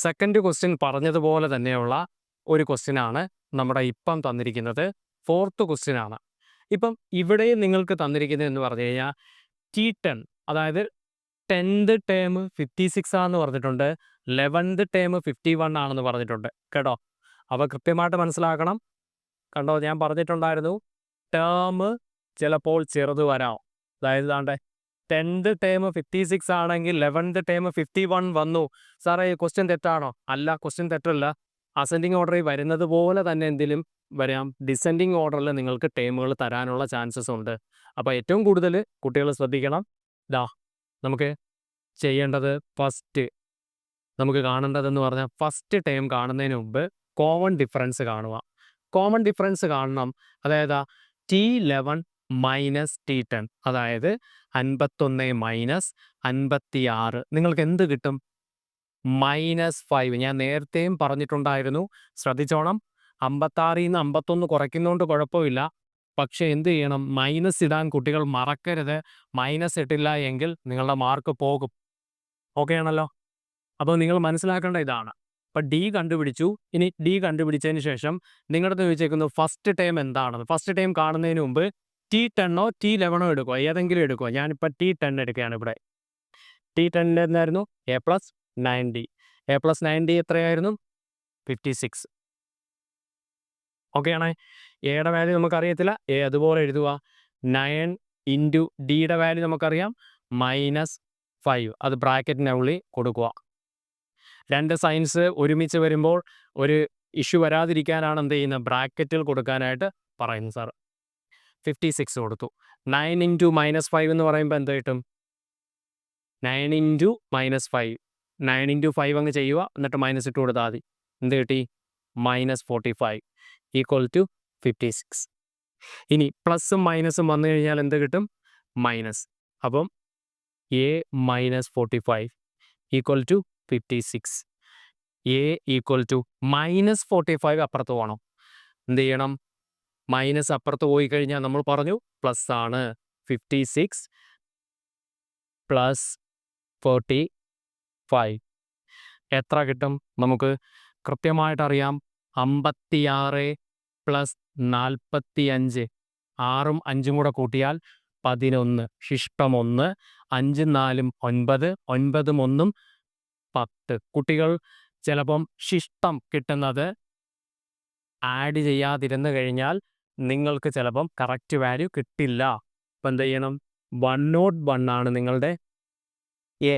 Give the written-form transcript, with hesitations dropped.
Second question പറഞ്ഞതുപോലെ തന്നെയുള്ള ഒരു ക്വസ്റ്റ്യൻ ആണ് നമ്മുടെ ഇപ്പം തന്നിരിക്കുന്നത്. ഫോർത്ത് ക്വസ്റ്റ്യൻ ആണ്. ഇപ്പം ഇവിടെ നിങ്ങൾക്ക് തന്നിരിക്കുന്നത് എന്ന് പറഞ്ഞു കഴിഞ്ഞാൽ T10, അതായത് 10th ടേം 56 ആണെന്ന് പറഞ്ഞിട്ടുണ്ട്, 11th ടേം 51 ആണെന്ന് പറഞ്ഞിട്ടുണ്ട് കേട്ടോ. അപ്പോൾ കൃത്യമായിട്ട് മനസ്സിലാക്കണം. കണ്ടോ, ഞാൻ പറഞ്ഞിട്ടുണ്ടായിരുന്നു ടേം ചിലപ്പോൾ ചെറുത് വരാം. അതായത് ദാണ്ടെ 10th ടേം 56 ആണെങ്കിൽ 11th ടേം 51 വന്നു. സാറേ ഈ ക്വസ്റ്റ്യൻ തെറ്റാണോ? അല്ല, ക്വസ്റ്റ്യൻ തെറ്റല്ല. അസെൻഡിങ് ഓർഡറിൽ വരുന്നത് പോലെ തന്നെ എന്തിലും വരാം, ഡിസെൻഡിങ് ഓർഡറിൽ നിങ്ങൾക്ക് ടേമുകൾ തരാനുള്ള ചാൻസസ് ഉണ്ട്. അപ്പോൾ ഏറ്റവും കൂടുതൽ കുട്ടികൾ ശ്രദ്ധിക്കണം. നമുക്ക് ചെയ്യേണ്ടത് നമുക്ക് കാണേണ്ടതെന്ന് പറഞ്ഞാൽ ഫസ്റ്റ് ടേം കാണുന്നതിന് മുമ്പ് കോമൺ ഡിഫറൻസ് കാണുക. കോമൺ ഡിഫറൻസ് കാണണം. അതായത് T11 മൈനസ് T10, അതായത് 51 മൈനസ് 56 നിങ്ങൾക്ക് എന്ത് കിട്ടും? -5. ഞാൻ നേരത്തെയും പറഞ്ഞിട്ടുണ്ടായിരുന്നു, ശ്രദ്ധിച്ചോണം. 56ൽ നിന്ന് 51 കുറയ്ക്കുന്നതുകൊണ്ട് കുഴപ്പമില്ല. പക്ഷേ എന്ത് ചെയ്യണം? മൈനസ് ഇടാൻ കുട്ടികൾ മറക്കരുത്. മൈനസ് ഇട്ടില്ല എങ്കിൽ നിങ്ങളുടെ മാർക്ക് പോകും. ഓക്കെ ആണല്ലോ? അപ്പോൾ നിങ്ങൾ മനസ്സിലാക്കേണ്ട ഇതാണ്. അപ്പോൾ ഡി കണ്ടുപിടിച്ചു. ഇനി ഡി കണ്ടുപിടിച്ചതിന് ശേഷം നിങ്ങളുടെ ചോദിച്ചേക്കുന്നു ഫസ്റ്റ് ടേം എന്താണെന്ന്. ഫസ്റ്റ് ടേം കാണുന്നതിന് മുമ്പ് T10 T11 എടുക്കുക, ഏതെങ്കിലും എടുക്കുക. ഞാനിപ്പോൾ T10 എടുക്കുകയാണ്. ഇവിടെ T10 എന്തായിരുന്നു? A+90. A+90 എത്രയായിരുന്നു? 56. ഓക്കെ ആണേ. എയുടെ വാല്യൂ നമുക്കറിയത്തില്ല, എ അതുപോലെ എഴുതുക. 9 ഇൻറ്റു ഡിയുടെ വാല്യൂ നമുക്കറിയാം, -5. അത് ബ്രാക്കറ്റിനുള്ളിൽ കൊടുക്കുക. രണ്ട് സൈൻസ് ഒരുമിച്ച് വരുമ്പോൾ ഒരു ഇഷ്യൂ വരാതിരിക്കാനാണ് എന്ത് ചെയ്യുന്നത്, ബ്രാക്കറ്റിൽ കൊടുക്കാനായിട്ട് പറയുന്നത് സാർ. 56 കൊടുത്തു. 9 ഇൻറ്റു -5 എന്ന് പറയുമ്പോൾ എന്ത് കിട്ടും? 9 ഇൻറ്റു -5. 9 ഇൻറ്റു 5 അങ്ങ് ചെയ്യുക, എന്നിട്ട് മൈനസ് ഇട്ട് കൊടുത്താൽ മതി. എന്ത് കിട്ടി? -45 ഈക്വൽ ടു 56. ഇനി പ്ലസും മൈനസും വന്നു കഴിഞ്ഞാൽ എന്ത് കിട്ടും? മൈനസ്. അപ്പം A -45 equal to 56. A equal to -45 അപ്പുറത്ത് പോകണം. എന്ത് ചെയ്യണം? മൈനസ് അപ്പുറത്ത് പോയി കഴിഞ്ഞാൽ നമ്മൾ പറഞ്ഞു പ്ലസ് ആണ്. 56 പ്ലസ് 45 എത്ര കിട്ടും? നമുക്ക് കൃത്യമായിട്ടറിയാം. 56 പ്ലസ് 45, 6ഉം 5ഉം കൂടെ കൂട്ടിയാൽ 11. ശിഷ്ടം 1. 5ഉം 4ഉം 9, 9ഉം 1ഉം 10. കുട്ടികൾ ചിലപ്പം ശിഷ്ടം കിട്ടുന്നത് ആഡ് ചെയ്യാതിരുന്നു കഴിഞ്ഞാൽ നിങ്ങൾക്ക് ചിലപ്പം കറക്റ്റ് വാല്യൂ കിട്ടില്ല. അപ്പം എന്ത് ചെയ്യണം? 101 ആണ് നിങ്ങളുടെ എ.